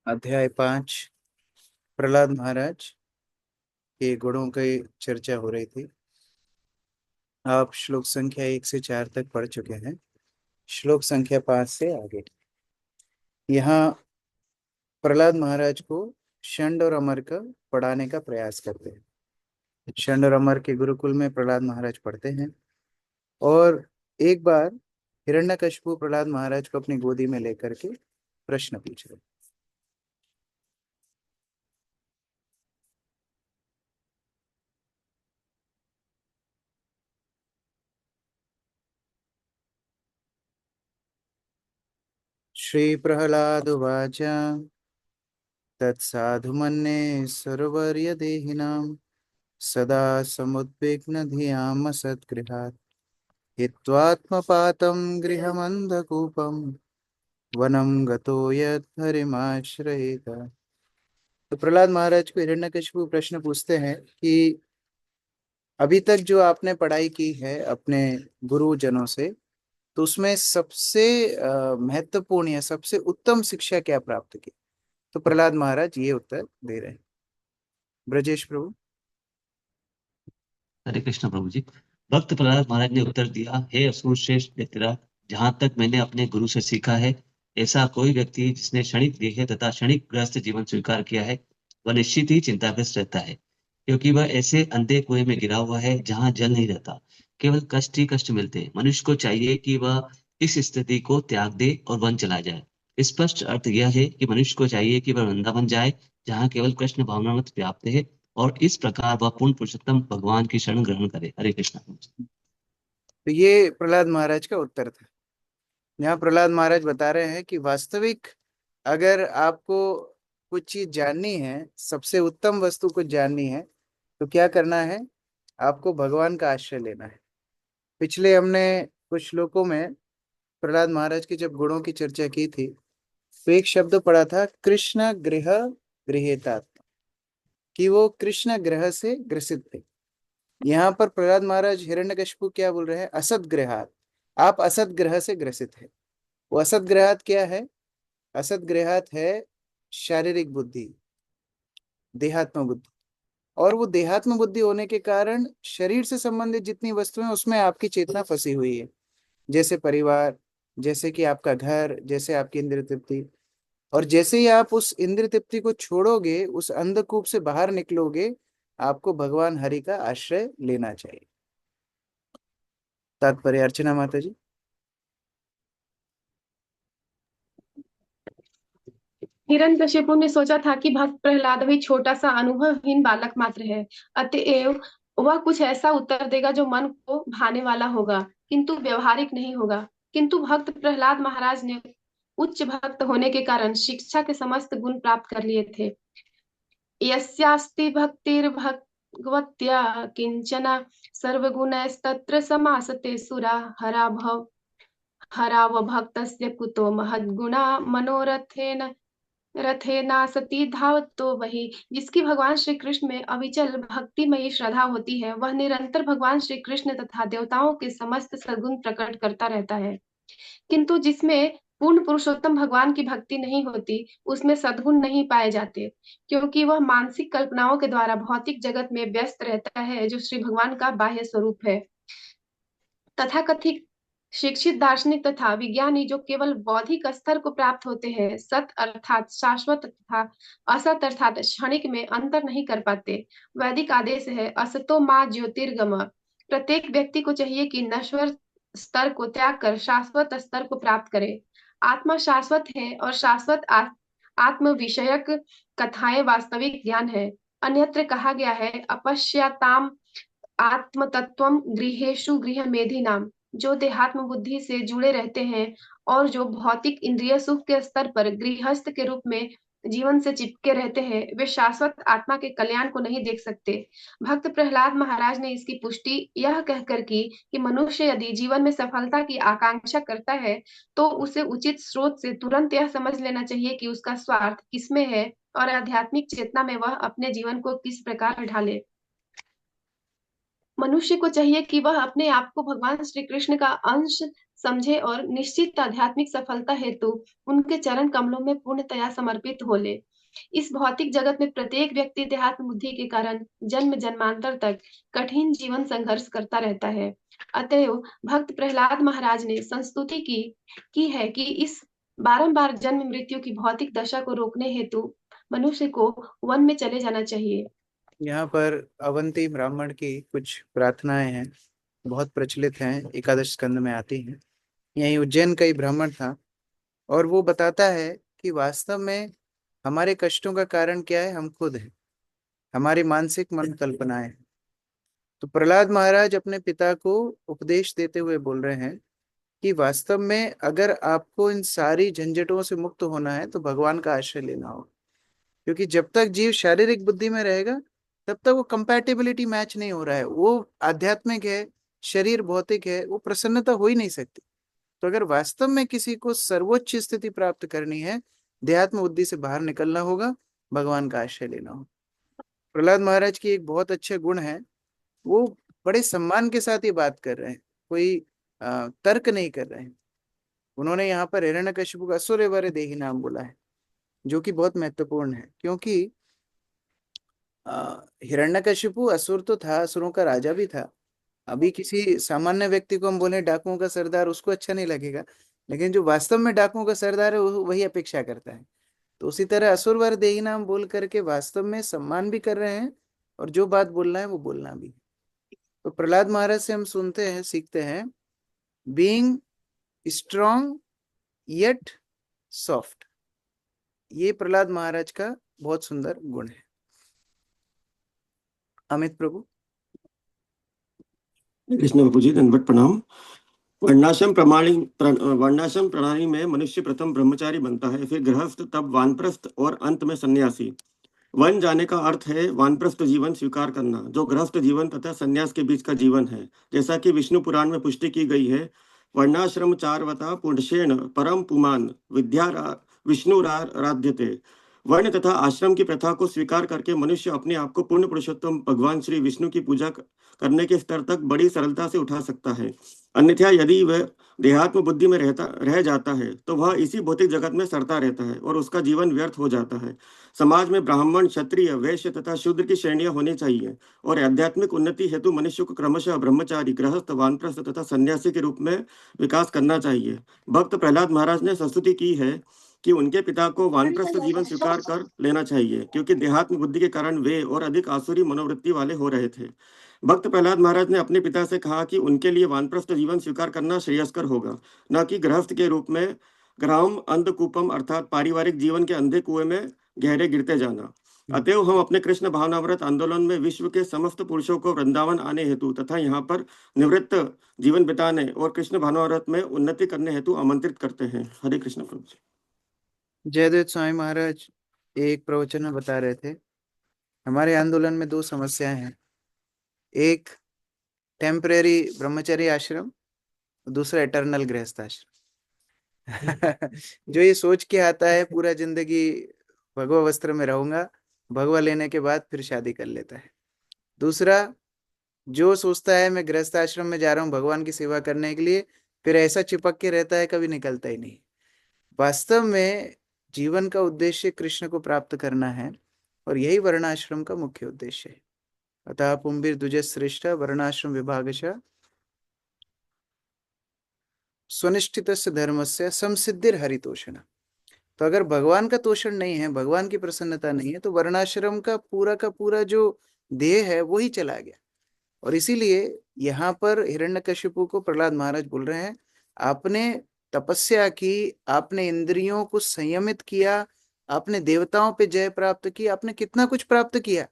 अध्याय 5। प्रहलाद महाराज के गुणों की चर्चा हो रही थी। आप श्लोक संख्या 1 से 4 तक पढ़ चुके हैं। श्लोक संख्या 5 से आगे यहाँ प्रहलाद महाराज को षंड और अमर का पढ़ाने का प्रयास करते हैं। षंड और अमर के गुरुकुल में प्रहलाद महाराज पढ़ते हैं और एक बार हिरण्यकशिपु प्रहलाद महाराज को अपनी गोदी में लेकर के प्रश्न पूछ रहे। श्री प्रहलाद उवाच तत्साधु मन्ये सर्वर्यदेहिनां सदा समुद्विग्न धियाम सद्गृहात् हित्वात्मपातं गृहमन्धकूपं वनं गतो यत् हरिमाश्रयेत। तो प्रहलाद महाराज को हिरण्यकशिपु प्रश्न पूछते हैं कि अभी तक जो आपने पढ़ाई की है अपने गुरुजनों से, तो उसमें सबसे महत्वपूर्ण या सबसे उत्तम शिक्षा क्या प्राप्त की। तो प्रहलाद महाराज ये उत्तर दे रहे हैं। ब्रजेश प्रभु। हरे कृष्ण प्रभु जी। भक्त प्रहलाद महाराज ने उत्तर दिया, हे असुर श्रेष्ठ मित्र, जहां तक मैंने अपने गुरु से सीखा है, ऐसा कोई व्यक्ति जिसने क्षणिक देह तथा क्षणिक ग्रस्त जीवन स्वीकार किया है, वह निश्चित ही चिंताग्रस्त रहता है, क्योंकि वह ऐसे अंधे कुएं में गिरा हुआ है जहां जल नहीं रहता, केवल कष्ट ही कष्ट मिलते हैं। मनुष्य को चाहिए कि वह इस स्थिति को त्याग दे और वन चला जाए। स्पष्ट अर्थ यह है कि मनुष्य को चाहिए कि वह वृंदावन जाए, जहाँ केवल कृष्ण भावनामृत व्याप्त है, और इस प्रकार वह पूर्ण पुरुषोत्तम भगवान की शरण ग्रहण करे। हरे कृष्ण। तो ये प्रहलाद महाराज का उत्तर था। यहाँ प्रहलाद महाराज बता रहे हैं कि वास्तविक अगर आपको कुछ चीज जाननी है, सबसे उत्तम वस्तु कुछ जाननी है, तो क्या करना है, आपको भगवान का आश्रय लेना है। पिछले हमने कुछ श्लोकों में प्रहलाद महाराज के जब गुणों की चर्चा की थी, तो एक शब्द पढ़ा था कृष्ण गृह गृहेता, कि वो कृष्ण ग्रह से ग्रसित थे। यहाँ पर प्रहलाद महाराज हिरण्यकशिपु क्या बोल रहे हैं, असद ग्रहात, आप असद ग्रह से ग्रसित है। वो असद ग्रहात क्या है, असद ग्रहात है शारीरिक बुद्धि, देहात्म बुद्धि। और वो देहात्म बुद्धि होने के कारण शरीर से संबंधित जितनी वस्तुएं उसमें आपकी चेतना फंसी हुई है, जैसे परिवार, जैसे कि आपका घर, जैसे आपकी इंद्रिय तृप्ति। और जैसे ही आप उस इंद्रिय तृप्ति को छोड़ोगे, उस अंधकूप से बाहर निकलोगे, आपको भगवान हरि का आश्रय लेना चाहिए। तात्पर्य अर्चना माता जी। हिरण्यकशिपु ने सोचा था कि भक्त प्रहलाद भी छोटा सा अनुभवहीन बालक मात्र है, अतएव वह कुछ ऐसा उत्तर देगा जो मन को भाने वाला होगा, किंतु व्यवहारिक नहीं होगा। किंतु भक्त प्रहलाद महाराज ने उच्च भक्त होने के कारण शिक्षा के समस्त गुण प्राप्त कर लिए थे। यस्यास्ति भक्तिर्भगवत्या किंचन सर्वगुणैस्तत्र समासते सुरा हराव भक्तस्य कुतो महद्गुणा मनोरथेन रथेना सती धावतो वही। जिसकी भगवान श्री कृष्ण में अविचल भक्तिमयी श्रद्धा होती है, वह निरंतर भगवान श्री कृष्ण तथा देवताओं के समस्त सद्गुण प्रकट करता रहता है। किंतु जिसमें पूर्ण पुरुषोत्तम भगवान की भक्ति नहीं होती, उसमें सद्गुण नहीं पाए जाते, क्योंकि वह मानसिक कल्पनाओं के द्वारा भौतिक जगत में व्यस्त रहता है, जो श्री भगवान का बाह्य स्वरूप है। तथाकथित शिक्षित दार्शनिक तथा विज्ञानी जो केवल बौद्धिक स्तर को प्राप्त होते हैं, सत अर्थात शाश्वत तथा असत अर्थात क्षणिक में अंतर नहीं कर पाते। वैदिक आदेश है, असतो माँ ज्योतिर्गम। प्रत्येक व्यक्ति को चाहिए कि नश्वर स्तर को त्याग कर शाश्वत स्तर को प्राप्त करे। आत्मा शाश्वत है और शाश्वत आत्म विषयक कथाएं वास्तविक ज्ञान है। अन्यत्र कहा गया है, अपश्याताम आत्म तत्वम गृहेशु गृह मेधि नाम। जो देहात्म बुद्धि से जुड़े रहते हैं और जो भौतिक इंद्रिय सुख के स्तर पर गृहस्थ के रूप में जीवन से चिपके रहते हैं, वे शाश्वत आत्मा के कल्याण को नहीं देख सकते। भक्त प्रहलाद महाराज ने इसकी पुष्टि यह कहकर की कि मनुष्य यदि जीवन में सफलता की आकांक्षा करता है, तो उसे उचित स्रोत से तुरंत यह समझ लेना चाहिए कि उसका स्वार्थ किसमें है और आध्यात्मिक चेतना में वह अपने जीवन को किस प्रकार ढाले। मनुष्य को चाहिए कि वह अपने आप को भगवान श्री कृष्ण का अंश समझे और निश्चित आध्यात्मिक सफलता हेतु उनके चरण कमलों में पूर्णतया समर्पित हो ले। इस भौतिक जगत में प्रत्येक व्यक्ति देहात्म बुद्धि के कारण जन्म जन्मांतर तक कठिन जीवन संघर्ष करता रहता है। अतएव भक्त प्रहलाद महाराज ने संस्तुति की है कि इस बारंबार जन्म मृत्यु की भौतिक दशा को रोकने हेतु मनुष्य को वन में चले जाना चाहिए। यहाँ पर अवंती ब्राह्मण की कुछ प्रार्थनाएं हैं, बहुत प्रचलित हैं, एकादश स्कंद में आती हैं। यही उज्जैन का ही ब्राह्मण था, और वो बताता है कि वास्तव में हमारे कष्टों का कारण क्या है, हम खुद हैं, हमारी मानसिक मन कल्पनाएं हैं। तो प्रहलाद महाराज अपने पिता को उपदेश देते हुए बोल रहे हैं कि वास्तव में अगर आपको इन सारी झंझटों से मुक्त होना है तो भगवान का आश्रय लेना होगा। क्योंकि जब तक जीव शारीरिक बुद्धि में रहेगा तब तक वो कंपैटिबिलिटी मैच नहीं हो रहा है, वो आध्यात्मिक है, शरीर भौतिक है, वो प्रसन्नता हो ही नहीं सकती। तो अगर वास्तव में किसी को सर्वोच्च स्थिति प्राप्त करनी है, देहात्म बुद्धि से बाहर निकलना होगा, भगवान का आश्रय लेना होगा। प्रहलाद महाराज की एक बहुत अच्छे गुण है, वो बड़े सम्मान के साथ ये बात कर रहे हैं, कोई तर्क नहीं कर रहे हैं। उन्होंने यहाँ पर हिरण्यकशिपु का असुर वर देही नाम बोला है, जो कि बहुत महत्वपूर्ण है। क्योंकि हिरण्यकशिपु असुर तो था, असुरों का राजा भी था। अभी किसी सामान्य व्यक्ति को हम बोले डाकुओं का सरदार, उसको अच्छा नहीं लगेगा, लेकिन जो वास्तव में डाकुओं का सरदार है वही अपेक्षा करता है। तो उसी तरह असुर वर देही नाम बोल करके वास्तव में सम्मान भी कर रहे हैं, और जो बात बोलना है वो बोलना भी। तो प्रहलाद महाराज से हम सुनते हैं, सीखते हैं, बीइंग स्ट्रांग येट सॉफ्ट। ये प्रहलाद महाराज का बहुत सुंदर गुण है। अमित प्रभु। कृष्ण बाबू जी, दंडवत प्रणाम। वर्णाश्रम प्रणाली में मनुष्य प्रथम ब्रह्मचारी बनता है, फिर गृहस्थ, तब वानप्रस्थ और अंत में सन्यासी। वन जाने का अर्थ है वानप्रस्थ जीवन स्वीकार करना, जो गृहस्थ जीवन तथा सन्यास के बीच का जीवन है। जैसा कि विष्णु पुराण में पुष्टि की गई है, वर्णाश्रम चारवता पुंसेन परम पुमान विद्या विष्णुराराध्यते। वर्ण तथा आश्रम की प्रथा को स्वीकार करके मनुष्य अपने आप को पूर्ण पुरुषोत्तम भगवान श्री विष्णु की पूजा करने के स्तर तक बड़ी सरलता से उठा सकता है। अन्यथा यदि वह देहात्म बुद्धि में रह जाता है तो वह इसी भौतिक जगत में सड़ता रहता है और उसका जीवन व्यर्थ हो जाता है। समाज में ब्राह्मण, क्षत्रिय, वैश्य तथा शूद्र की श्रेणियां होनी चाहिए, और आध्यात्मिक उन्नति हेतु मनुष्य को क्रमशः ब्रह्मचारी, गृहस्थ, वानप्रस्थ तथा सन्यासी के रूप में विकास करना चाहिए। भक्त प्रहलाद महाराज ने संस्तुति की है कि उनके पिता को वानप्रस्थ जीवन स्वीकार कर लेना चाहिए, क्योंकि देहात्म बुद्धि के कारण वे और अधिक आसुरी मनोवृत्ति वाले हो रहे थे। भक्त प्रहलाद महाराज ने अपने पिता से कहा कि उनके लिए वानप्रस्थ जीवन स्वीकार करना श्रेयस्कर होगा, न कि गृहस्थ के रूप में ग्राम अंधकूपम अर्थात पारिवारिक जीवन के अंधे कुएं में गहरे गिरते जाना। अतएव हम अपने कृष्ण भावनामृत आंदोलन में विश्व के समस्त पुरुषों को वृंदावन आने हेतु तथा यहाँ पर निवृत्त जीवन बिताने और कृष्ण भावनामृत में उन्नति करने हेतु आमंत्रित करते हैं। हरे कृष्ण प्रभु जी। जयदेव स्वामी महाराज एक प्रवचन में बता रहे थे, हमारे आंदोलन में दो समस्याएं हैं, एक टेम्परेरी ब्रह्मचर्य आश्रम, दूसरा इटर्नल गृहस्थ आश्रम। जो ये सोच के आता है पूरा जिंदगी भगवा वस्त्र में रहूंगा, भगवा लेने के बाद फिर शादी कर लेता है। दूसरा, जो सोचता है मैं गृहस्थ आश्रम में जा रहा हूँ भगवान की सेवा करने के लिए, फिर ऐसा चिपक के रहता है, कभी निकलता ही नहीं। वास्तव में जीवन का उद्देश्य कृष्ण को प्राप्त करना है, और यही वर्णाश्रम का मुख्य उद्देश्य है। अतः पुंभिर द्विज श्रेष्ठ वर्णाश्रम विभागश स्वनिष्ठित धर्म से संसिद्धिर हरितोषण। तो अगर भगवान का तोषण नहीं है, भगवान की प्रसन्नता नहीं है, तो वर्णाश्रम का पूरा जो देह है वो ही चला गया। और इसीलिए यहाँ पर हिरण्यकशिपु को प्रहलाद महाराज बोल रहे हैं, आपने तपस्या की, आपने इंद्रियों को संयमित किया, आपने देवताओं पे जय प्राप्त की, आपने कितना कुछ प्राप्त किया,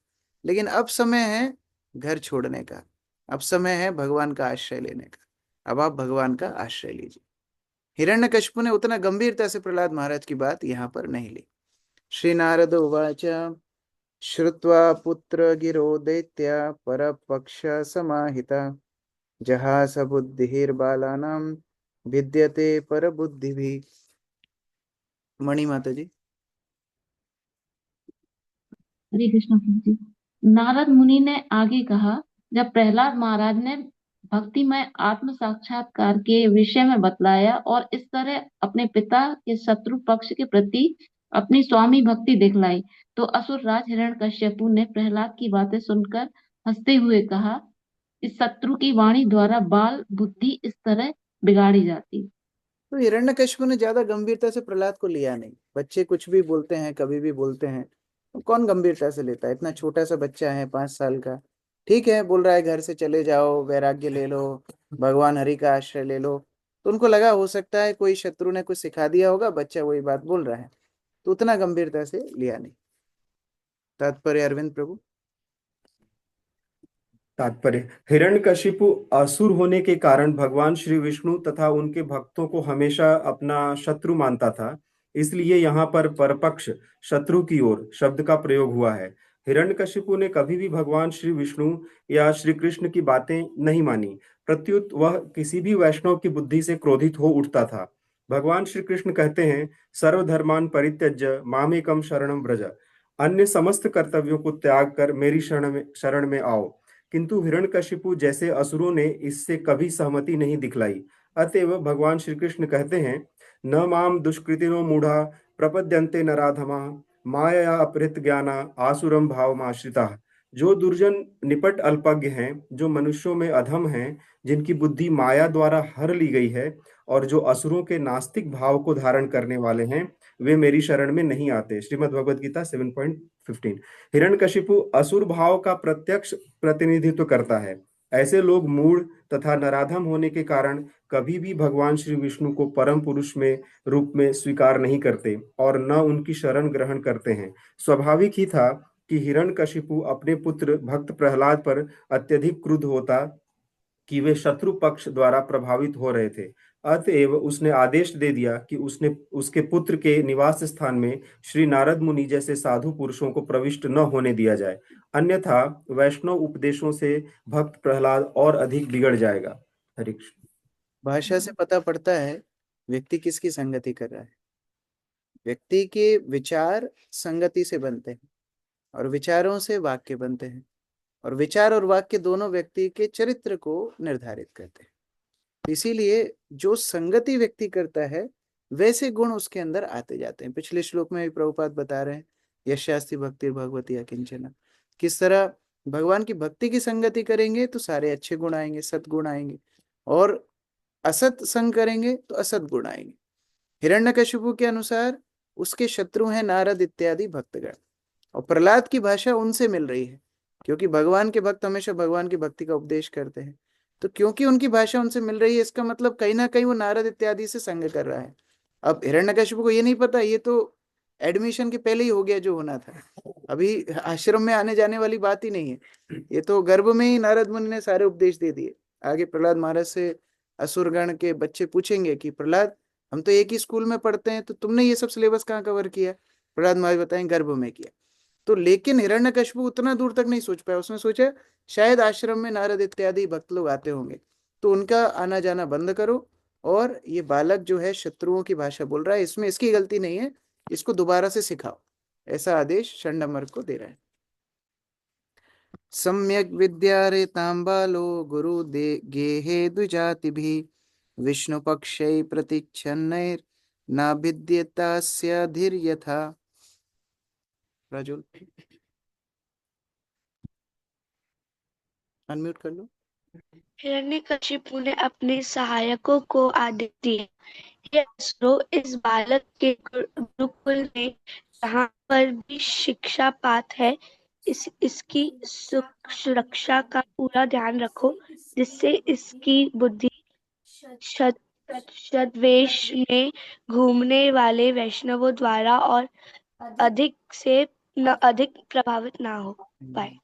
लेकिन अब समय है घर छोड़ने का, अब समय है भगवान का आश्रय लेने का। अब आप भगवान का आश्रय लीजिए। हिरण्यकशिपु ने उतना गंभीरता से प्रहलाद महाराज की बात यहाँ पर नहीं ली। श्री नारद उवाच श्रुत्वा पुत्र गिरो दैत्या परपक्ष समाहिता जहास बुद्धिर्बालानां विद्यते पर बुद्धि भी। मणि माता जी। हरे कृष्ण प्रभु जी। नारद मुनि ने आगे कहा, जब प्रहलाद महाराज ने भक्तिमय आत्म साक्षात्कार के विषय में बतलाया और इस तरह अपने पिता के शत्रु पक्ष के प्रति अपनी स्वामी भक्ति दिखलाई, तो असुर राज हिरण्यकश्यपु ने प्रहलाद की बातें सुनकर हंसते हुए कहा, इस शत्रु की वाणी द्वारा बाल बुद्धि इस तरह बिगाड़ी जाती। तो हिरण्यकशिपु ने ज्यादा गंभीरता से प्रहलाद को लिया नहीं। बच्चे कुछ भी बोलते हैं, कभी भी बोलते हैं, तो कौन गंभीरता से लेता है? इतना छोटा सा बच्चा है, 5 साल का। ठीक है, बोल रहा है घर से चले जाओ, वैराग्य ले लो, भगवान हरि का आश्रय ले लो। तो उनको लगा हो सकता है कोई शत्रु ने कुछ सिखा दिया होगा, बच्चा वही बात बोल रहा है, तो उतना गंभीरता से लिया नहीं। तात्पर्य अरविंद प्रभु। तात्पर्य, हिरण्यकशिपु असुर होने के कारण भगवान श्री विष्णु तथा उनके भक्तों को हमेशा अपना शत्रु मानता था, इसलिए यहाँ पर परपक्ष शत्रु की ओर शब्द का प्रयोग हुआ है। हिरण्यकशिपु ने कभी भी भगवान श्री विष्णु या श्री कृष्ण की बातें नहीं मानी, प्रत्युत वह किसी भी वैष्णव की बुद्धि से क्रोधित हो उठता था। भगवान श्री कृष्ण कहते हैं, सर्वधर्मान परित्यज्य मामेकम शरणम व्रज, अन्य समस्त कर्तव्यों को त्याग कर मेरी शरण में आओ। किंतु हिरण्यकशिपु जैसे असुरों ने इससे कभी सहमति नहीं दिखलाई। अतएव भगवान श्री कृष्ण कहते हैं, न माम दुष्कृतिनो मूढ़ा प्रपद्यन्ते नराधमा माया अपहृत ज्ञाना आसुरम भावमाश्रिता। जो दुर्जन निपट अल्पज्ञ हैं, जो मनुष्यों में अधम हैं, जिनकी बुद्धि माया द्वारा हर ली गई है, और जो असुरों के नास्तिक भाव को धारण करने वाले हैं, वे मेरी शरण में नहीं आते। श्रीमद् भगवद गीता 7.15। हिरण्यकशिपु असुर भाव का प्रत्यक्ष प्रतिनिधित्व करता है। ऐसे लोग मूढ़ तथा नराधम होने के कारण कभी भी भगवान श्री विष्णु को परम पुरुष में रूप में स्वीकार नहीं करते और न उनकी शरण ग्रहण करते हैं। स्वाभाविक ही था कि हिरण्यकशिपु अपने पुत्र भक्त प्रहलाद पर अत्यधिक क्रुद्ध होता कि वे शत्रु पक्ष द्वारा प्रभावित हो रहे थे। अतएव उसने आदेश दे दिया कि उसके पुत्र के निवास स्थान में श्री नारद मुनि जैसे साधु पुरुषों को प्रविष्ट न होने दिया जाए, अन्यथा वैष्णव उपदेशों से भक्त प्रहलाद और अधिक बिगड़ जाएगा। हरे कृष्ण। भाषा से पता पड़ता है व्यक्ति किसकी संगति कर रहा है। व्यक्ति के विचार संगति से बनते हैं और विचारों से वाक्य बनते हैं, और विचार और वाक्य दोनों व्यक्ति के चरित्र को निर्धारित करते हैं। इसीलिए जो संगति व्यक्ति करता है वैसे गुण उसके अंदर आते जाते हैं। पिछले श्लोक में भी प्रभुपाद बता रहे हैं, यशास्ति भक्ति भगवती अकिंचना, किस तरह भगवान की भक्ति की संगति करेंगे तो सारे अच्छे गुण आएंगे, सद्गुण आएंगे, और असत संग करेंगे तो असत गुण आएंगे। हिरण्यकशिपु के अनुसार उसके शत्रु हैं नारद इत्यादि भक्तगण, और प्रहलाद की भाषा उनसे मिल रही है, क्योंकि भगवान के भक्त हमेशा भगवान की भक्ति का उपदेश करते हैं। तो क्योंकि उनकी भाषा उनसे मिल रही है, इसका मतलब कहीं ना कहीं वो नारद इत्यादि से संग कर रहा है। अब हिरण्यकशिपु को ये नहीं पता, ये तो एडमिशन के पहले ही हो गया जो होना था, अभी आश्रम में आने जाने वाली बात ही नहीं है। ये तो गर्भ में ही नारद मुनि ने सारे उपदेश दे दिए। आगे प्रहलाद महाराज से असुरगण के बच्चे पूछेंगे कि प्रहलाद, हम तो एक ही स्कूल में पढ़ते हैं, तो तुमने ये सब सिलेबस कहाँ कवर किया? प्रहलाद महाराज बताएं गर्भ में किया। तो लेकिन हिरण्यकशिपु उतना दूर तक नहीं सोच पाया। उसने सोचा शायद आश्रम में नारद इत्यादि भक्त लोग आते होंगे, तो उनका आना जाना बंद करो, और ये बालक जो है शत्रुओं की भाषा बोल रहा है, इसमें इसकी गलती नहीं है, इसको दोबारा से सिखाओ, ऐसा आदेश षण्डमर को दे रहा है। सम्यक विद्या रेतां बालो गुरु दे गेहे द्विजाति भी विष्णु पक्षै प्रतिच्छन्नैर ना भिद्येतास्य धीर्यथा। राजुल अनम्यूट कर लो। हिरण्यकशिपु ने अपने सहायकों को आदेश दिया, हे असुरों, इस बालक के गुरुकुल में जहाँ पर भी शिक्षा पाठ है, इसकी सुरक्षा का पूरा ध्यान रखो, जिससे इसकी बुद्धि छद्मवेश में घूमने वाले वैष्णवों द्वारा और अधिक प्रभावित ना हो पाए।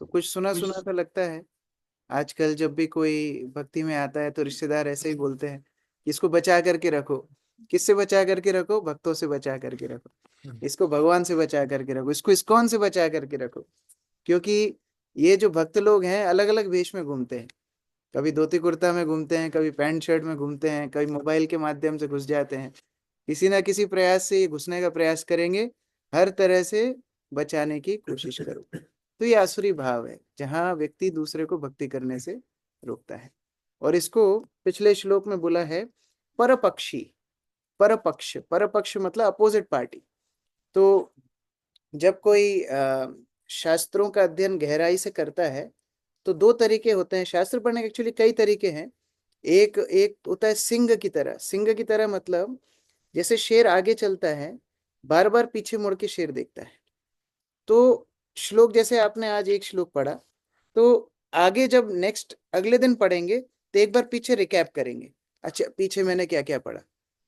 तो कुछ सुना सुना तो लगता है। आजकल जब भी कोई भक्ति में आता है तो रिश्तेदार ऐसे ही बोलते हैं, इसको बचा करके रखो। किससे बचा करके रखो? भक्तों से बचा करके रखो, इसको भगवान से बचा करके रखो, इसको इस्कॉन से बचा करके रखो। क्योंकि ये जो भक्त लोग हैं अलग अलग वेश में घूमते हैं, कभी धोती कुर्ता में घूमते हैं, कभी पैंट शर्ट में घूमते हैं, कभी मोबाइल के माध्यम से घुस जाते हैं। किसी ना किसी प्रयास से ये घुसने का प्रयास करेंगे, हर तरह से बचाने की कोशिश करो। तो ये आसुरी भाव है जहां व्यक्ति दूसरे को भक्ति करने से रोकता है। और इसको पिछले श्लोक में बोला है परपक्षी। परपक्ष, परपक्ष मतलब अपोजिट पार्टी। तो जब कोई शास्त्रों का अध्ययन गहराई से करता है तो दो तरीके होते हैं शास्त्र पढ़ने के। एक्चुअली कई तरीके हैं। एक एक होता है सिंह की तरह। सिंह की तरह मतलब जैसे शेर आगे चलता है, बार बार पीछे मुड़ के शेर देखता है। तो श्लोक जैसे आपने आज एक श्लोक पढ़ा, तो आगे जब नेक्स्ट अगले दिन पढ़ेंगे तो एक बार पीछे रिकैप करेंगे, अच्छा पीछे मैंने क्या क्या पढ़ा।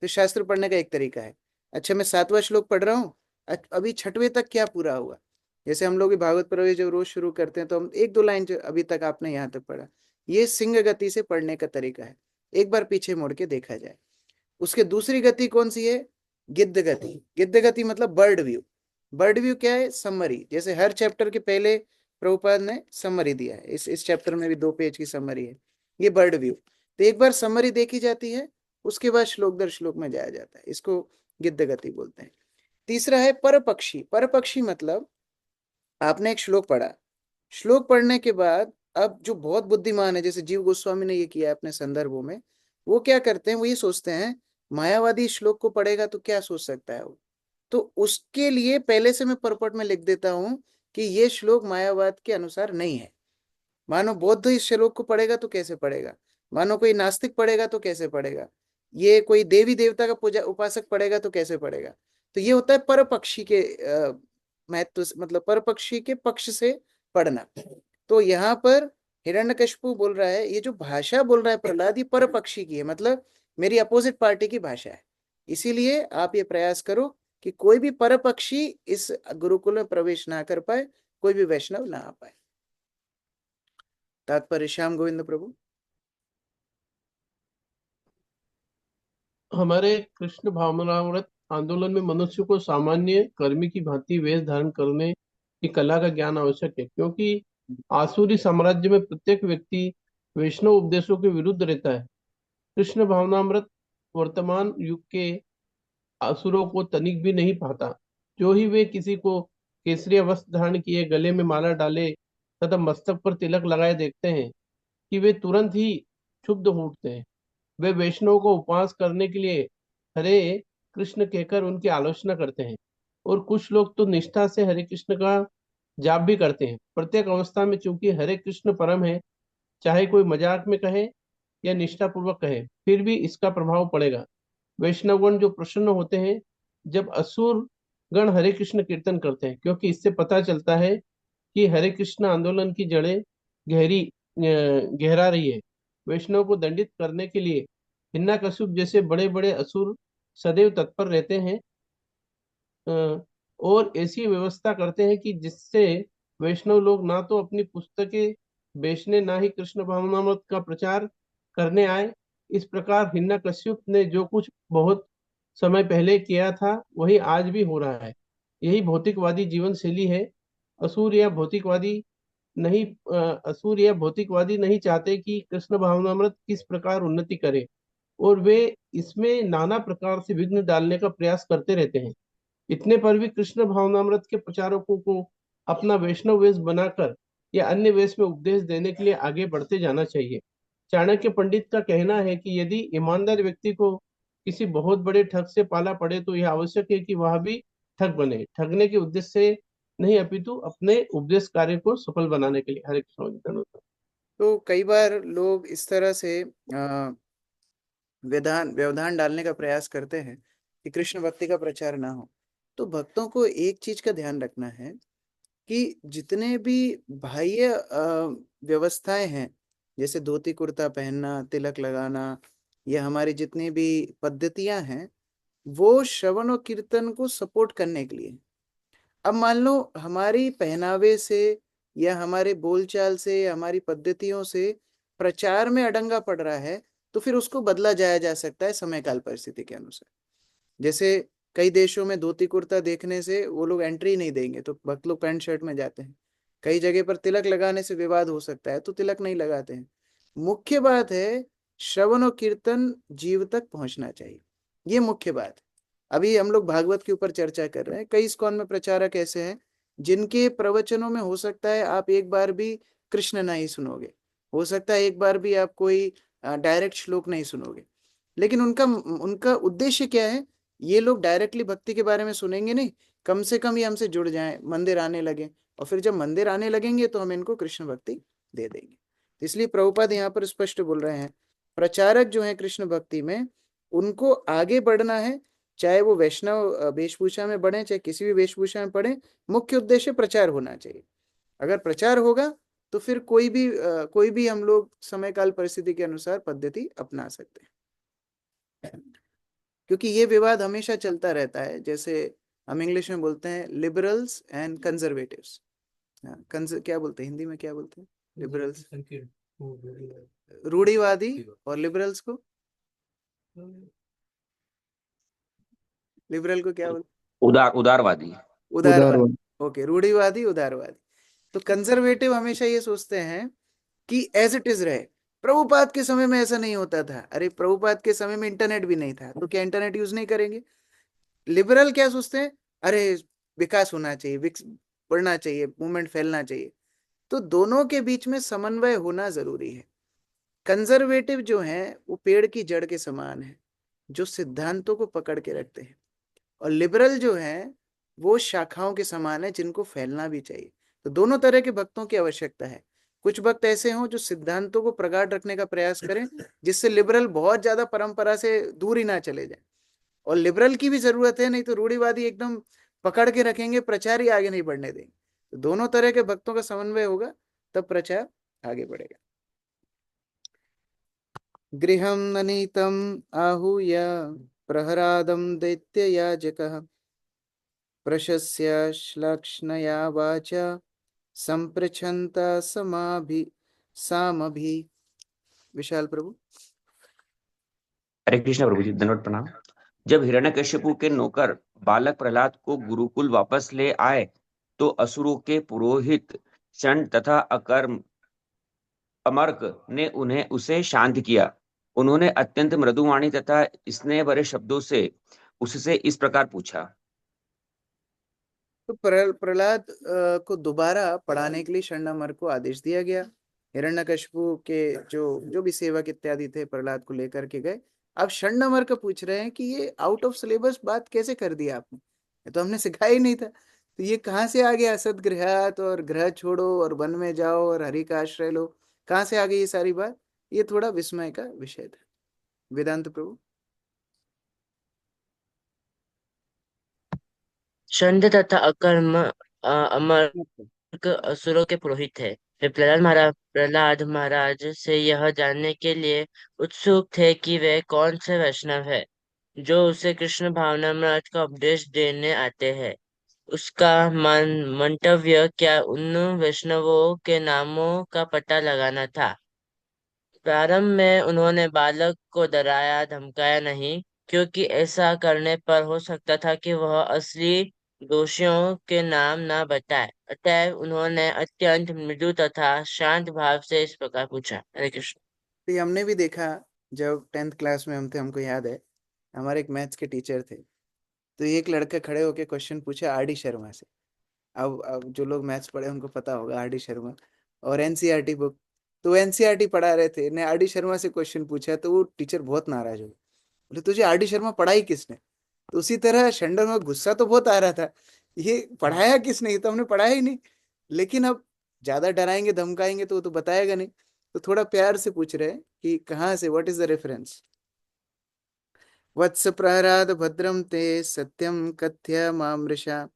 तो शास्त्र पढ़ने का एक तरीका है। अच्छा मैं 7वां श्लोक पढ़ रहा हूँ, अभी 6वें तक क्या पूरा हुआ। जैसे हम लोग भी भागवत प्रवेश जब रोज शुरू करते हैं तो हम एक दो लाइन जो अभी तक आपने यहाँ तक पढ़ा, ये सिंह गति से पढ़ने का तरीका है। एक बार पीछे मुड़ के देखा जाए। उसके दूसरी गति कौन सी है? गिद्ध गति। गिद्ध गति मतलब बर्ड व्यू। बर्ड व्यू क्या है? समरी। जैसे हर चैप्टर के पहले प्रभुपाद ने समरी दिया है, इस चैप्टर में भी 2 पेज की समरी है, ये बर्ड व्यू। तो एक बार समरी देखी जाती है, उसके बाद श्लोक दर श्लोक में जाया जाता है, इसको गिद्ध गति बोलते हैं। तीसरा है परपक्षी। परपक्षी मतलब आपने एक श्लोक पढ़ा, श्लोक पढ़ने के बाद अब जो बहुत बुद्धिमान है, जैसे जीव गोस्वामी ने ये किया है अपने संदर्भों में, वो क्या करते हैं, वो ये सोचते हैं मायावादी श्लोक को पढ़ेगा तो क्या सोच सकता है वो, तो उसके लिए पहले से मैं परपट में लिख देता हूं कि ये श्लोक मायावाद के अनुसार नहीं है। मानो बौद्ध इस श्लोक को पढ़ेगा तो कैसे पढ़ेगा, मानो कोई नास्तिक पढ़ेगा तो कैसे पढ़ेगा, ये कोई देवी देवता का पूजा उपासक पढ़ेगा तो कैसे पढ़ेगा। तो ये होता है परपक्षी के महत्व, मतलब परपक्षी के पक्ष से पढ़ना। तो यहाँ पर हिरण्यकशिपु बोल रहा है, ये जो भाषा बोल रहा है प्रहलाद, ये परपक्षी की है, मतलब मेरी अपोजिट पार्टी की भाषा है। इसीलिए आप ये प्रयास करो कि कोई भी परपक्षी इस गुरुकुल में प्रवेश ना कर पाए, कोई भी वैष्णव ना आ पाए। तात्पर्य श्याम गोविंद प्रभु। हमारे कृष्ण भावनामृत आंदोलन में मनुष्य को सामान्य कर्मी की भांति वेश धारण करने की कला का ज्ञान आवश्यक है, क्योंकि आसुरी साम्राज्य में प्रत्येक व्यक्ति वैष्णव उपदेशों के विरुद्ध रहता है। कृष्ण भावनामृत वर्तमान युग के असुरों को तनिक भी नहीं पाता। जो ही वे किसी को केसरिया वस्त्र धारण किए, गले में माला डाले तथा मस्तक पर तिलक लगाए देखते हैं कि वे तुरंत ही क्षुब्ध हो उठते हैं। वे वैष्णव को उपवास करने के लिए हरे कृष्ण कहकर उनकी आलोचना करते हैं, और कुछ लोग तो निष्ठा से हरे कृष्ण का जाप भी करते हैं। प्रत्येक अवस्था में चूंकि हरे कृष्ण परम है, चाहे कोई मजाक में कहे या निष्ठा पूर्वक कहे, फिर भी इसका प्रभाव पड़ेगा। वैष्णवगण जो प्रसन्न होते हैं जब असुर गण हरे कृष्ण कीर्तन करते हैं, क्योंकि इससे पता चलता है कि हरे कृष्ण आंदोलन की जड़ें गहरा रही है। वैष्णव को दंडित करने के लिए हिरण्यकशिपु जैसे बड़े बड़े असुर सदैव तत्पर रहते हैं, और ऐसी व्यवस्था करते हैं कि जिससे वैष्णव लोग ना तो अपनी पुस्तकें बेचने, ना ही कृष्ण भावनामृत का प्रचार करने आए। इस प्रकार हिरण्यकशिपु ने जो कुछ बहुत समय पहले किया था वही आज भी हो रहा है। यही भौतिकवादी जीवन शैली है। असुर या भौतिकवादी नहीं असुर या भौतिकवादी नहीं चाहते कि कृष्ण भावनामृत किस प्रकार उन्नति करे, और वे इसमें नाना प्रकार से विघ्न डालने का प्रयास करते रहते हैं। इतने पर भी कृष्ण भावनामृत के प्रचारकों को अपना वैष्णव वेश बनाकर या अन्य वेश में उपदेश देने के लिए आगे बढ़ते जाना चाहिए। चाणक्य पंडित का कहना है कि यदि ईमानदार व्यक्ति को किसी बहुत बड़े ठग से पाला पड़े तो यह आवश्यक है कि वह भी ठग बने, ठगने के उद्देश्य से नहीं अपितु अपने उपदेश कार्य को सफल बनाने के लिए। हरे कृष्ण। तो कई बार लोग इस तरह से व्यवधान डालने का प्रयास करते हैं कि कृष्ण भक्ति का प्रचार ना हो। तो भक्तों को एक चीज का ध्यान रखना है कि जितने भी बाह्य व्यवस्थाएं हैं, जैसे धोती कुर्ता पहनना, तिलक लगाना, या हमारी जितनी भी पद्धतियां हैं, वो श्रवण और कीर्तन को सपोर्ट करने के लिए। अब मान लो हमारी पहनावे से या हमारे बोलचाल से या हमारी पद्धतियों से प्रचार में अड़ंगा पड़ रहा है, तो फिर उसको बदला जाया जा सकता है समय काल परिस्थिति के अनुसार। जैसे कई देशों में धोती कुर्ता देखने से वो लोग एंट्री नहीं देंगे, तो भक्त लोग पैंट शर्ट में जाते हैं। कई जगह पर तिलक लगाने से विवाद हो सकता है, तो तिलक नहीं लगाते हैं। मुख्य बात है श्रवण और कीर्तन जीव तक पहुंचना चाहिए, ये मुख्य बात है। अभी हम लोग भागवत के ऊपर चर्चा कर रहे हैं। कई इस्कॉन में प्रचारक ऐसे हैं जिनके प्रवचनों में हो सकता है आप एक बार भी कृष्ण नहीं सुनोगे, हो सकता है एक बार भी आप कोई डायरेक्ट श्लोक नहीं सुनोगे, लेकिन उनका उनका उद्देश्य क्या है? ये लोग डायरेक्टली भक्ति के बारे में सुनेंगे नहीं, कम से कम ये हमसे जुड़ जाएं, मंदिर आने लगे, और फिर जब मंदिर आने लगेंगे तो हम इनको कृष्ण भक्ति दे देंगे। इसलिए प्रभुपाद यहाँ पर स्पष्ट बोल रहे हैं, प्रचारक जो है कृष्ण भक्ति में, उनको आगे बढ़ना है, चाहे वो वैष्णव वेशभूषा में बढ़े, चाहे किसी भी वेशभूषा में पढ़े, मुख्य उद्देश्य प्रचार होना चाहिए। अगर प्रचार होगा तो फिर कोई भी हम लोग समय काल परिस्थिति के अनुसार पद्धति अपना सकते हैं, क्योंकि ये विवाद हमेशा चलता रहता है। जैसे हम इंग्लिश में बोलते हैं लिबरल्स एंड कंजर्वेटिव्स, क्या बोलते हैं हिंदी में, क्या बोलते हैं? लिबरल्स, रूढ़िवादी, और लिबरल्स को, लिबरल को क्या बोलते? उदारवादी। उदारवादी। ओके, रूढ़िवादी, उदारवादी। तो कंजर्वेटिव हमेशा ये सोचते हैं कि एज इट इज रहे। प्रभुपाद के समय में ऐसा नहीं होता था। अरे प्रभुपाद के समय में इंटरनेट भी नहीं था, तो क्या इंटरनेट यूज नहीं करेंगे? लिबरल क्या सोचते हैं? अरे विकास होना चाहिए, बढ़ना चाहिए, मूवमेंट फैलना चाहिए। तो दोनों के बीच में समन्वय होना जरूरी है। कंजर्वेटिव जो है वो पेड़ की जड़ के समान है, जो सिद्धांतों को पकड़ के रखते हैं, और लिबरल जो है वो शाखाओं के समान है, जिनको फैलना भी चाहिए। तो दोनों तरह के भक्तों की आवश्यकता है। कुछ भक्त ऐसे हों जो सिद्धांतों को प्रगाढ़ रखने का प्रयास करें, जिससे लिबरल बहुत ज्यादा परंपरा से दूर ही ना चले जाए, और लिबरल की भी जरूरत है, नहीं तो रूढ़िवादी एकदम पकड़ के रखेंगे, प्रचार ही आगे नहीं बढ़ने देंगे। तो दोनों तरह के भक्तों का समन्वय होगा, तब प्रचार आगे बढ़ेगा। गृहं ननीतम आहूय प्रहरादं दैत्ययाजकः प्रशस्य श्लक्ष्णया वाचा संपृच्छन्त सामभि। विशाल प्रभु। हरे कृष्ण प्रभु जी, दंडवत प्रणाम। जब हिरण्यकश्यपु के नौकर बालक प्रहलाद को गुरुकुल वापस ले आए तो असुरों के पुरोहित षण तथा अमर्क ने उसे शांत किया। उन्होंने अत्यंत मृदुवाणी तथा स्नेह भरे शब्दों से उससे इस प्रकार पूछा। तो प्रहलाद को दोबारा पढ़ाने के लिए षण्णमर को आदेश दिया गया। हिरण्यकशिपु के जो जो भी सेवक इत्यादि थे प्रहलाद को लेकर के गए। अब षण्णमर का पूछ रहे हैं कि ये आउट ऑफ सिलेबस बात कैसे कर दिया आपने, ये तो हमने सिखाया ही नहीं था, तो ये कहाँ से आ गया? सदगृहात, और ग्रह छोड़ो और वन में जाओ और हरि का आश्रय लो, कहाँ से आ गई ये सारी बात? ये थोड़ा विस्मय का विषय था। वेदांत प्रभु। षंड तथा अमर्क असुरों के पुरोहित थे। वे प्रहलाद महाराज से यह जानने के लिए उत्सुक थे कि वे कौन से वैष्णव है जो उसे कृष्ण भावनामृत का उपदेश देने आते हैं। उसका मंतव्य क्या उन वैष्णवों के नामों का पता लगाना था। प्रारंभ में उन्होंने बालक को डराया धमकाया नहीं, क्योंकि ऐसा करने पर हो सकता था कि वह असली दोषियों के नाम न बताए। अतः उन्होंने अत्यंत मृदु तथा शांत भाव से इस प्रकार पूछा। हरे कृष्ण। तो ये हमने भी देखा, जब 10th क्लास में हम थे, हमको याद है हमारे एक मैथ्स के टीचर थे, तो एक लड़का खड़े होके क्वेश्चन पूछा आर डी शर्मा से। अब जो लोग मैथ्स पढ़े उनको पता होगा आर डी शर्मा और एनसीईआरटी बुक। तो एनसीईआरटी पढ़ा रहे थे, ने आर डी शर्मा से क्वेश्चन पूछा, तो वो टीचर बहुत नाराज हो गए, बोले तुझे आर डी शर्मा पढ़ाई किसने? तो उसी तरह शंडन में गुस्सा तो बहुत आ रहा था, ये पढ़ाया किसने, ये तो हमने पढ़ाया ही नहीं। लेकिन अब ज्यादा डराएंगे धमकाएंगे तो वो तो बताएगा नहीं, तो थोड़ा प्यार से पूछ रहे हैं कि कहाँ से, व्हाट इज द रेफरेंस। वत्स प्रहराद भद्रम ते सत्यम कथ्य मामृषा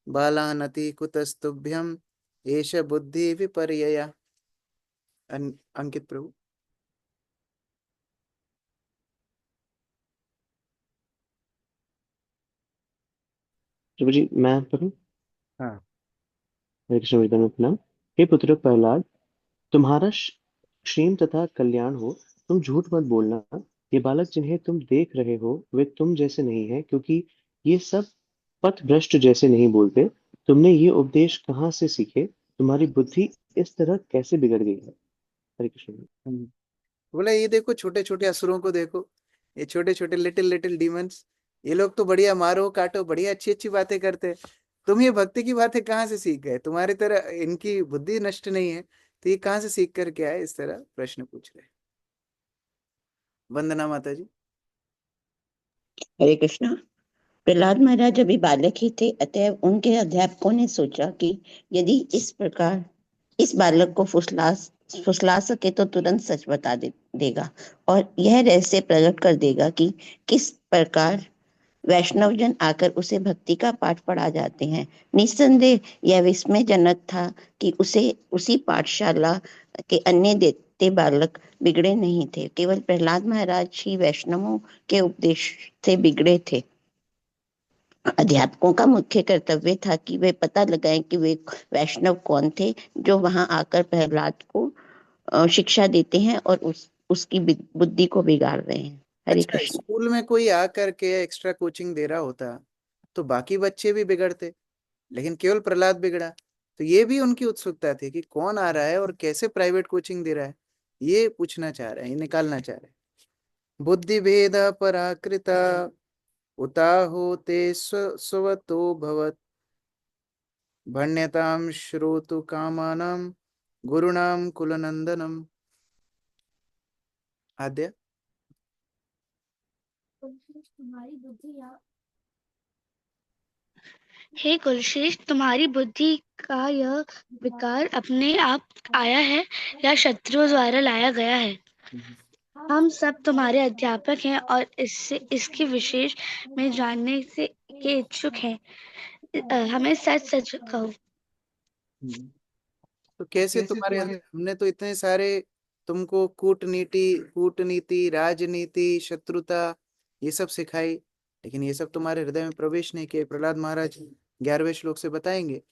बालानति कुतस्तुभ्यम एष बुद्धि विपर्यया। अंकित प्रभु। प्रभु जी मैं पढ़ूं? हाँ। हरे कृष्ण वृंदावन में प्रणाम। हे पुत्र प्रहलाद, तुम्हारा क्षेम तथा कल्याण हो। तुम झूठ मत बोलना। ये बालक जिन्हें तुम देख रहे हो वे तुम जैसे नहीं है, क्योंकि ये सब पथ भ्रष्ट जैसे नहीं बोलते। तुमने ये उपदेश कहाँ से सीखे? तुम्हारी बुद्धि इस तरह कैसे बिगड़ गई है? हरे कृष्ण। बोला ये देखो छोटे छोटे असुरों को देखो, ये छोटे छोटे लिटिल लिटिल डीमंस, ये लोग तो बढ़िया मारो काटो बढ़िया अच्छी अच्छी बातें करते हैं, तुम ये भक्ति की बातें कहाँ से सीख गए? तुम्हारी तरह इनकी बुद्धि नष्ट नहीं है, तो ये कहाँ से सीख कर के आए? इस तरह प्रश्न पूछ रहे हैं। वंदना माता जी। हरे कृष्णा। प्रहलाद महाराज अभी बालक ही थे, अतएव उनके अध्यापकों ने सोचा कि यदि इस प्रकार इस बालक को फुसला सके तो तुरंत सच देगा और यह रहस्य प्रकट कर देगा कि किस प्रकार वैष्णवजन आकर उसे भक्ति का पाठ पढ़ा जाते हैं। निस्संदेह यह विस्मयजनक था कि उसी पाठशाला के अन्य देते बालक बिगड़े नहीं थे, केवल प्रहलाद महाराज ही वैष्णवों के उपदेश से बिगड़े थे। अध्यापकों का मुख्य कर्तव्य था कि वे पता लगाएं कि वे वैष्णव कौन थे जो वहां आकर प्रहलाद को शिक्षा देते हैं और उसकी बुद्धि को बिगाड़ रहे हैं। हरे अच्छा, कृष्ण। स्कूल में कोई आकर के एक्स्ट्रा कोचिंग दे रहा होता तो बाकी बच्चे भी बिगड़ते, लेकिन केवल प्रहलाद बिगड़ा। तो ये भी उनकी उत्सुकता थी कि कौन आ रहा है और कैसे प्राइवेट कोचिंग दे रहा है, ये पूछना चाह रहे हैं, ये निकालना चाह रहे हैं। बुद्धि भेद पराकृता उताहो ते स्वतो भवत भण्यताम श्रोतु कामानाम गुरुणाम कुलनंदनम। आद्य। हे कुलश्रेष्ठ, तुम्हारी बुद्धि का यह विकार अपने आप आया है या शत्रुओं द्वारा लाया गया है? हम सब तुम्हारे अध्यापक हैं और इसके विशेष में जानने के इच्छुक हैं। हमें सच सच कहो। तो कैसे तुम्हारे अंदर, हमने तो इतने सारे तुमको कूटनीति राजनीति शत्रुता ये सब सिखाई, लेकिन ये सब तुम्हारे हृदय में प्रवेश नहीं किए। प्रहलाद महाराज 11वें श्लोक से बताएंगे।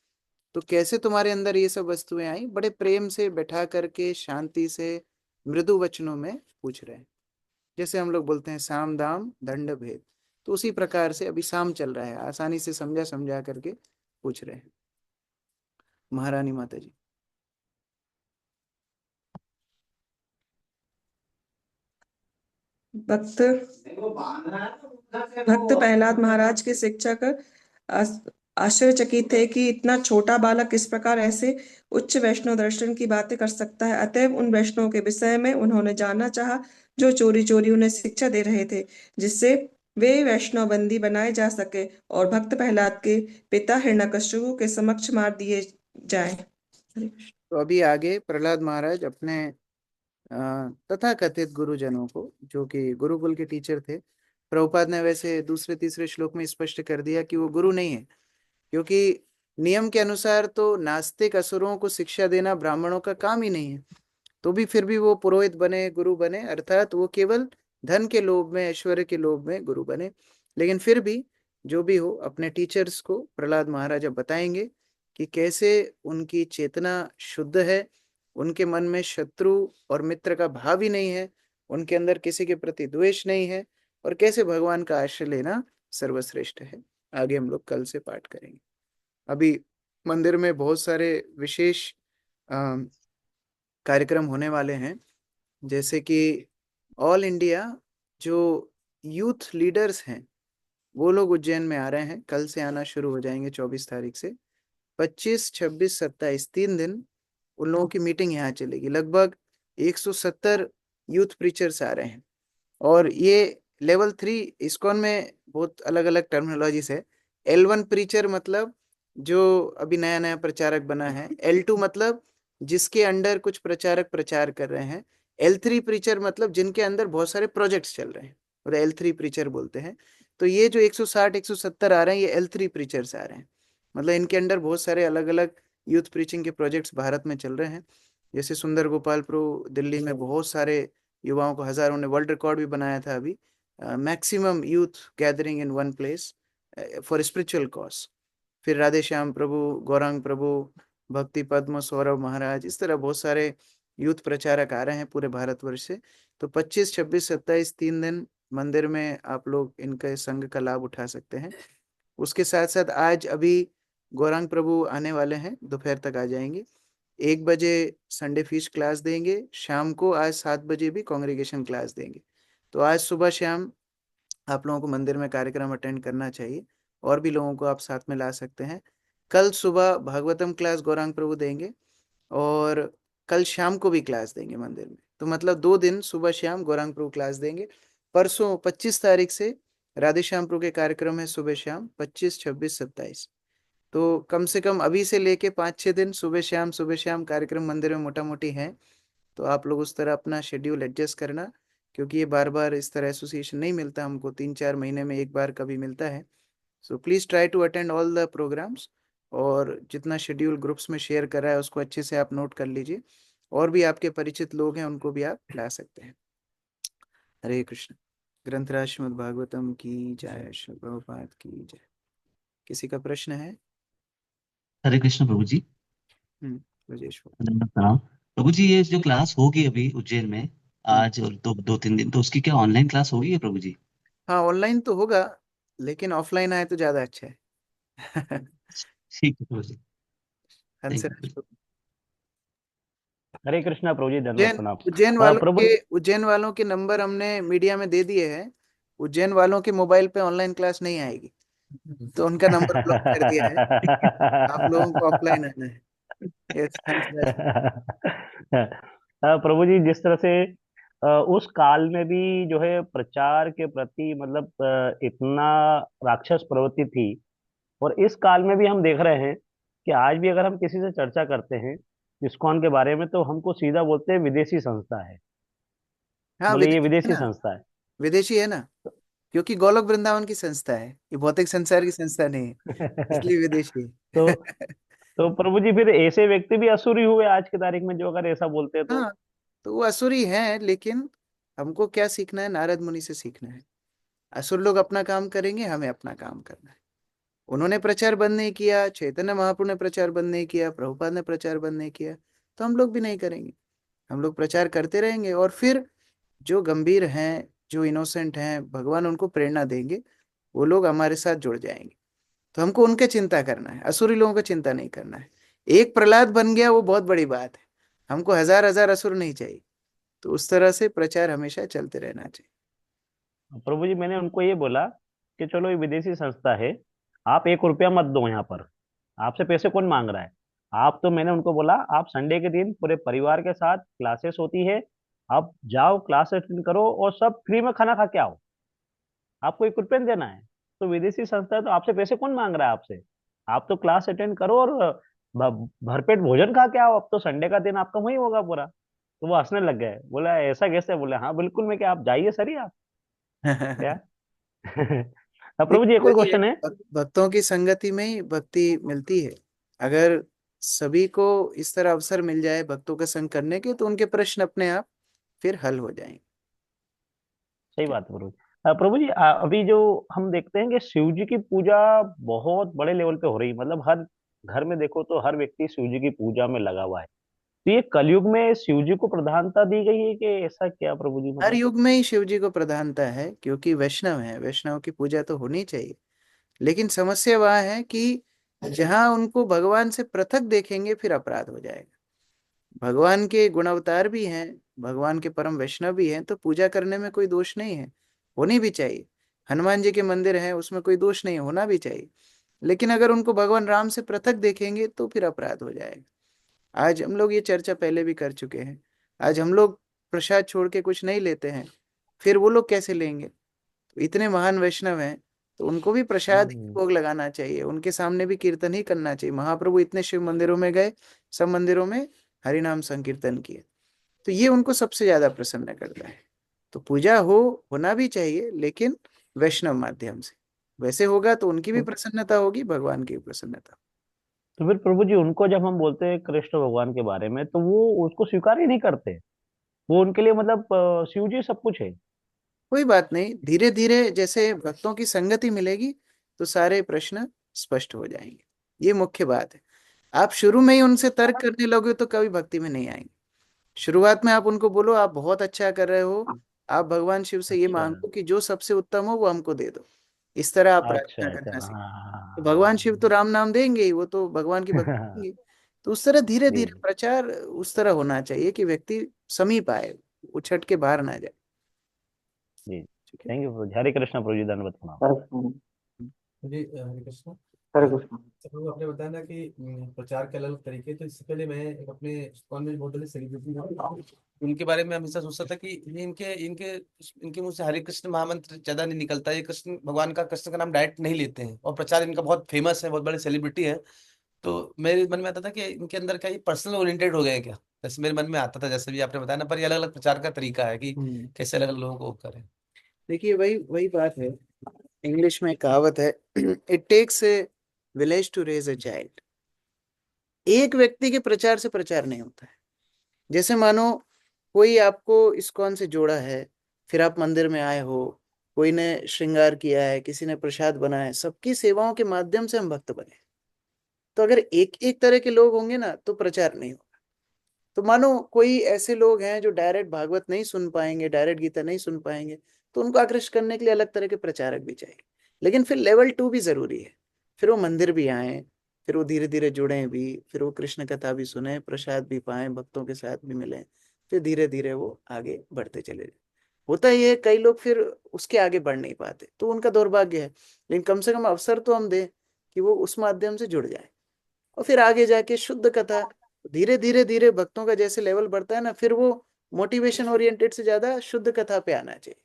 तो कैसे तुम्हारे अंदर ये सब वस्तुएं आई? बड़े प्रेम से बैठा करके शांति से मृदु वचनों में पूछ रहे हैं। जैसे हम लोग बोलते हैं साम दाम दंड भेद, तो उसी प्रकार से अभी साम चल रहा है, आसानी से समझा समझा करके पूछ रहे हैं। महारानी माता जी। भक्त भक्त प्रहलाद महाराज की शिक्षा कर आश्चर्यचकित थे कि इतना छोटा बालक किस प्रकार ऐसे उच्च वैष्णव दर्शन की बातें कर सकता है। अतएव उन वैष्णव के विषय में उन्होंने जानना चाहा जो चोरी चोरी उन्हें शिक्षा दे रहे थे, जिससे वे वैष्णव बंदी बनाए जा सके और भक्त प्रहलाद के पिता हिरण्यकशिपु के समक्ष मार दिए जाए। तो अभी आगे प्रहलाद महाराज अपने तथा कथित गुरुजनों को, जो कि गुरुकुल के टीचर थे, प्रभुपाद ने वैसे दूसरे तीसरे श्लोक में स्पष्ट कर दिया कि वो गुरु नहीं है, क्योंकि नियम के अनुसार तो नास्तिक असुरों को शिक्षा देना ब्राह्मणों का काम ही नहीं है। तो भी फिर भी वो पुरोहित बने, गुरु बने, अर्थात वो केवल धन के लोभ में, ऐश्वर्य के लोभ में गुरु बने। लेकिन फिर भी जो भी हो, अपने टीचर्स को प्रहलाद महाराज अब बताएंगे कि कैसे उनकी चेतना शुद्ध है, उनके मन में शत्रु और मित्र का भाव ही नहीं है, उनके अंदर किसी के प्रति द्वेष नहीं है, और कैसे भगवान का आश्रय लेना सर्वश्रेष्ठ है। आगे हम लोग कल से पाठ करेंगे। अभी मंदिर में बहुत सारे विशेष कार्यक्रम होने वाले हैं, जैसे कि ऑल इंडिया जो यूथ लीडर्स हैं वो लोग उज्जैन में आ रहे हैं। कल से आना शुरू हो जाएंगे 24 तारीख से। 25, 26, 27 3 दिन उन लोगों की मीटिंग यहाँ चलेगी। लगभग 170 यूथ प्रीचर्स आ रहे हैं। और ये लेवल 3 इस्कॉन में बहुत अलग अलग टर्मिनोलॉजीज है। L1 प्रीचर मतलब जो अभी नया नया प्रचारक बना है। L2 मतलब जिसके अंडर कुछ प्रचारक प्रचार कर रहे हैं। L3 प्रीचर मतलब जिनके अंदर बहुत सारे प्रोजेक्ट्स चल रहे हैं, और L3 प्रीचर बोलते हैं। तो ये जो 160 170 आ रहे हैं, ये L3 प्रीचर्स आ रहे हैं। मतलब इनके अंदर बहुत सारे अलग अलग यूथ प्रीचिंग के प्रोजेक्ट्स भारत में चल रहे हैं। जैसे सुंदर गोपाल प्रभु दिल्ली में बहुत सारे युवाओं को, हजारों ने वर्ल्ड रिकॉर्ड भी बनाया था अभी, maximum youth gathering in one place for spiritual cause. फिर राधे श्याम प्रभु, गौरांग प्रभु, भक्ति पद्म, सौरभ महाराज, इस तरह बहुत सारे यूथ प्रचारक आ रहे हैं पूरे भारतवर्ष से। तो 25, 26, 27 3 दिन मंदिर में आप लोग इनके संघ का लाभ उठा सकते हैं। उसके साथ साथ आज अभी गौरांग प्रभु आने वाले हैं, दोपहर तक आ जाएंगे। 1 बजे संडे फीस्ट क्लास देंगे, शाम को आज 7 बजे भी कांग्रेगेशन क्लास देंगे। तो आज सुबह शाम आप लोगों को मंदिर में कार्यक्रम अटेंड करना चाहिए, और भी लोगों को आप साथ में ला सकते हैं। कल सुबह भागवतम क्लास गौरांग प्रभु देंगे और कल शाम को भी क्लास देंगे मंदिर में। तो मतलब 2 दिन सुबह शाम गौरांग प्रभु क्लास देंगे। परसों 25 तारीख से राधे श्याम प्रभु के कार्यक्रम है सुबह शाम, 25, 26, 27। तो कम से कम अभी से लेके 5-6 दिन सुबह शाम कार्यक्रम मंदिर में मोटा मोटी है। तो आप लोग उस तरह अपना शेड्यूल एडजस्ट करना, क्योंकि ये बार बार इस तरह एसोसिएशन नहीं मिलता हमको, 3-4 महीने में एक बार कभी मिलता है। So please try to attend all the programmes. और जितना शेड्यूल ग्रुप्स में शेयर करा है उसको अच्छे से आप नोट कर लीजिए। और भी आपके परिचित लोग हैं उनको भी आप ला सकते हैं। हरे कृष्ण। ग्रंथराज श्रीमद् भागवतम की जय, श्री प्रभुपाद की जय। किसी का प्रश्न है? हरे कृष्ण प्रभु जी। राजेश प्रणाम प्रभु जी। ये जो क्लास होगी अभी उज्जैन में आज और 2-3 दिन, तो उसकी क्या ऑनलाइन क्लास होगी प्रभु जी? हाँ, ऑनलाइन तो होगा, लेकिन ऑफलाइन आए तो ज्यादा अच्छा है। ठीक है प्रभु जी। हंसराज प्रभु। हरे कृष्णा प्रभु जी, धन्यवाद उज्जैन प्रणाम। उज्जैन वालों प्रभु के उज्जैन वालों के नंबर हमने मीडिया में दे दिए हैं। उज्जैन वालों के मोबाइल पे ऑनलाइन क्लास नहीं आएगी, तो उनका नंबर ब्लॉक कर दिया है। आप लोगों को ऑफलाइन आना है। यस, हंसराज। प्रभु जी, जिस तरह से उस काल में भी जो है प्रचार के प्रति मतलब इतना राक्षस प्रवृत्ति थी, और इस काल में भी हम देख रहे हैं कि आज भी अगर हम किसी से चर्चा करते हैं इस्कॉन के बारे में, तो हमको सीधा बोलते हैं विदेशी संस्था है, हाँ, बोले ये विदेशी है विदेशी ना। संस्था है। विदेशी है ना, क्योंकि गोलोक वृंदावन की संस्था है, ये भौतिक संसार की संस्था नहीं है, इसलिए विदेशी तो है। तो प्रभु जी, फिर ऐसे व्यक्ति भी असुरी हुए आज की तारीख में जो अगर ऐसा बोलते हैं तो? हाँ, तो वो असुरी हैं, लेकिन हमको क्या सीखना है? नारद मुनि से सीखना है। असुर लोग अपना काम करेंगे, हमें अपना काम करना है। उन्होंने प्रचार बंद नहीं किया, चैतन्य महाप्रभु ने प्रचार बंद नहीं किया, प्रभुपाद ने प्रचार बंद नहीं किया, तो हम लोग भी नहीं करेंगे। हम लोग प्रचार करते रहेंगे, और फिर जो गंभीर हैं, जो इनोसेंट हैं, भगवान उनको प्रेरणा देंगे, वो लोग हमारे साथ जुड़ जाएंगे। तो हमको उनके चिंता करना है, असुरी लोगों का चिंता नहीं करना है। एक प्रहलाद बन गया वो बहुत बड़ी बात है, हमको हजार हजार असुर नहीं चाहिए। तो उस तरह से प्रचार हमेशा चलते रहना चाहिए। प्रभु जी, मैंने उनको ये बोला कि चलो ये विदेशी संस्था है, आप 1 रुपया मत दो यहाँ पर, आपसे पैसे कौन मांग रहा है। आप तो मैंने उनको बोला आप संडे के दिन पूरे परिवार के साथ क्लासेस होती है, आप जाओ क्लास अटेंड करो और सब फ्री में खाना खा के आओ, आपको 1 रुपया नहीं देना है। तो विदेशी संस्था है तो आपसे पैसे कौन मांग रहा है आपसे, आप तो क्लास अटेंड करो और भरपेट भोजन खा के आओ, अब तो संडे का दिन आपका वही होगा पूरा। तो वो हंसने लग गए, बोला ऐसा कैसे? बोले हाँ बिल्कुल, मैं क्या, आप जाइए सर ही आप क्या। अब प्रभु जी, देखिए, एक और वही है, क्वेश्चन है। भक्तों की संगति में ही भक्ति मिलती है। अगर सभी को इस तरह अवसर मिल जाए भक्तों का संग करने के, तो उनके प्रश्न अपने आप फिर हल हो जाएंगे। सही बात है प्रभु जी। प्रभु जी, अभी जो हम देखते हैं कि शिव जी की पूजा बहुत बड़े लेवल पे हो रही है, मतलब हर घर में देखो तो हर व्यक्ति शिव जी की पूजा में लगा हुआ है। तो ये कलयुग में शिव जी को प्रधानता दी गई है कि ऐसा क्या प्रभु जी, हर मतलब? युग में ही शिव जी को प्रधानता है, क्योंकि वैष्णव है, वैष्णव की पूजा तो होनी चाहिए। लेकिन समस्या वह है कि जहां उनको भगवान से पृथक देखेंगे फिर अपराध हो जाएगा। भगवान के गुणावतार भी हैं, भगवान के परम वैष्णव भी हैं, तो पूजा करने में कोई दोष नहीं है, होनी भी चाहिए। हनुमान जी के मंदिर है, उसमें कोई दोष नहीं, होना भी चाहिए। लेकिन अगर उनको भगवान राम से पृथक देखेंगे तो फिर अपराध हो जाएगा। आज हम लोग ये चर्चा पहले भी कर चुके हैं। आज हम लोग प्रसाद छोड़ के कुछ नहीं लेते हैं, फिर वो लोग कैसे लेंगे? तो इतने महान वैष्णव हैं, तो उनको भी प्रसाद ही हम्म। भोग लगाना चाहिए, उनके सामने भी कीर्तन ही करना चाहिए। महाप्रभु इतने शिव मंदिरों में गए, सब मंदिरों में हरि नाम संकीर्तन किए, तो ये उनको सबसे ज्यादा प्रसन्न करता है। तो पूजा होना भी चाहिए, लेकिन वैष्णव माध्यम से। वैसे होगा तो उनकी भी तो, प्रसन्नता होगी, भगवान की भी प्रसन्नता। तो फिर प्रभु जी, उनको जब हम बोलते हैं कृष्ण भगवान के बारे में, तो वो उसको स्वीकार ही नहीं करते। वो उनके लिए मतलब शिव जी सब कुछ है। कोई बात नहीं, धीरे धीरे जैसे भक्तों की संगति मिलेगी तो सारे प्रश्न स्पष्ट हो जाएंगे। ये मुख्य बात है। आप शुरू में ही उनसे तर्क करने लोगे तो कभी भक्ति में नहीं आएंगे। शुरुआत में आप उनको बोलो आप बहुत अच्छा कर रहे हो, आप भगवान शिव से ये अच्छा, मांगो कि जो सबसे उत्तम हो वो हमको दे दो। इस तरह आप अच्छा, प्रार्थना अच्छा, करना सीखो। तो भगवान शिव तो हाँ। राम नाम देंगे ही, वो तो भगवान की भक्ति देंगे। तो उस तरह धीरे जी, धीरे प्रचार उस तरह होना चाहिए कि व्यक्ति समीप आए, उछट के बाहर ना जाए। जी। ठीक है। थैंक यू प्रभु जी। हरे कृष्णा प्रभु जी, धन्यवाद प्रणाम। जी, हरे कृष्ण। हरे कृष्ण। प्रभु आपने बताया ना कि प्रचार के अलग अलग तरीके, तो इससे पहले मैं एक अपने इस्कॉन में बहुत बड़े सेलिब्रिटी थे, उनके बारे में हमेशा सोचता था कि ये इनके इनके इनके मुंह से हरे कृष्ण महामंत्र ज्यादा नहीं निकलता, ये कृष्ण भगवान का, कृष्ण का नाम डायरेक्ट नहीं लेते हैं, और प्रचार इनका बहुत फेमस है, बहुत बड़े सेलिब्रिटी है। तो मेरे मन में आता था कि इनके अंदर क्या ये पर्सनल ओरिएंटेड हो गए हैं क्या, जैसे मेरे मन में आता था, जैसे भी आपने बताया ना, पर ये अलग अलग प्रचार का तरीका है कि कैसे अलग अलग लोगों को करें। देखिए वही वही बात है, इंग्लिश में कहावत है, it takes a village to raise a child. एक व्यक्ति के प्रचार से प्रचार नहीं होता है। जैसे मानो कोई आपको इस्कॉन से जोड़ा है, फिर आप मंदिर में आए हो, कोई ने श्रृंगार किया है, किसी ने प्रसाद बनाया है, सबकी सेवाओं के माध्यम से हम भक्त बने। तो अगर एक एक तरह के लोग होंगे ना तो प्रचार नहीं होगा। तो मानो कोई ऐसे लोग हैं जो डायरेक्ट भागवत नहीं सुन पाएंगे, डायरेक्ट गीता नहीं सुन पाएंगे, तो उनको आकृष्ट करने के लिए अलग तरह के प्रचारक भी चाहिए। लेकिन फिर लेवल 2 भी जरूरी है, फिर वो मंदिर भी आए, फिर वो धीरे धीरे जुड़े भी, फिर वो कृष्ण कथा भी सुने, प्रसाद भी पाए, भक्तों के साथ भी मिले, फिर धीरे धीरे वो आगे बढ़ते चले जाए। होता ही है कई लोग फिर उसके आगे बढ़ नहीं पाते, तो उनका दौर्भाग्य है। लेकिन कम से कम अवसर तो हम दें कि वो उस माध्यम से जुड़ जाए, और फिर आगे जाके शुद्ध कथा, धीरे धीरे धीरे भक्तों का जैसे लेवल बढ़ता है ना, फिर वो मोटिवेशन ओरिएंटेड से ज्यादा शुद्ध कथा पे आना चाहिए।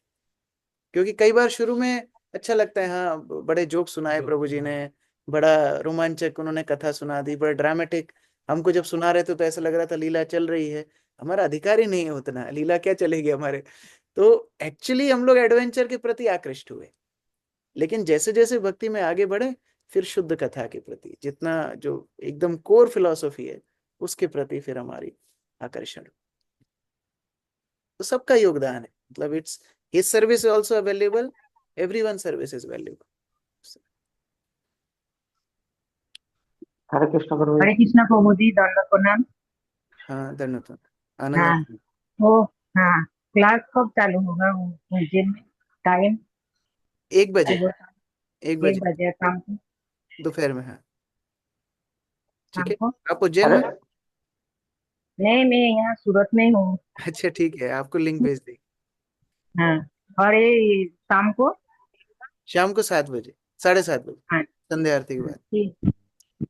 क्योंकि कई बार शुरू में अच्छा लगता है, हाँ बड़े जोक सुनाए प्रभु जी ने, बड़ा रोमांचक उन्होंने कथा सुना दी, बड़ा ड्रामेटिक, हमको जब सुना रहे थे तो ऐसा लग रहा था लीला चल रही है, हमारा अधिकार ही नहीं है उतना, लीला क्या चलेगी हमारे। तो एक्चुअली हम लोग एडवेंचर के प्रति आकृष्ट हुए, लेकिन जैसे जैसे भक्ति में आगे बढ़े, फिर शुद्ध कथा के प्रति जितना जो एकदम कोर फिलॉसफी है उसके प्रति फिर हमारी आकर्षण। तो सबका योगदान है, मतलब it's his service also available, everyone service is valuable. Hare Krishna Prabhu Hare ji. Krishna Prabhu ji, दंडवत प्रणाम। हाँ धन्यवाद, आनंद हाँ आनंद। वो, हाँ क्लास कब चालू होगा वो उज्जैन में? टाइम 1 बजे, सुबह 1 1 बजे बजे शाम को? दोपहर में, हाँ ठीक शाम है। को? आप उज्जैन हरे में? नहीं, मैं यहाँ सूरत में हूँ। अच्छा ठीक है, आपको लिंक भेज देंगे। हाँ, और ये शाम को? शाम को 7 बजे, 7:30 बजे, हाँ संध्या आरती के बाद। ठीक,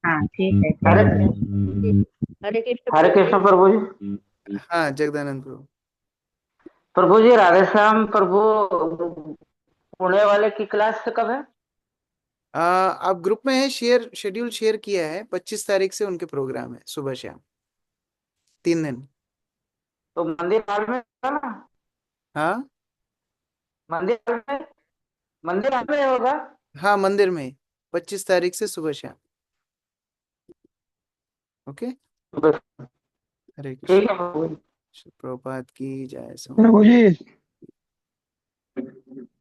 हाँ ठीक है, हरे थैंक यू। हरे कृष्ण हरे प्रभु कृष्ण जी। प्रभु जी। हाँ जगदानंद प्रभु। प्रभु जी राधेश्याम प्रभु, पुणे वाले की क्लास कब है? आप ग्रुप में है, शेड्यूल शेयर किया है, 25 तारीख से उनके प्रोग्राम है, सुबह शाम 3 दिन। तो मंदिर हाल में होगा ना? हाँ मंदिर हाल में, मंदिर हाल में होगा। हाँ मंदिर में 25 तारीख से सुबह शाम। ओके, हरे कृष्ण। ठीक है प्रभु जी। प्रभुपाद की जय। प्रभु जी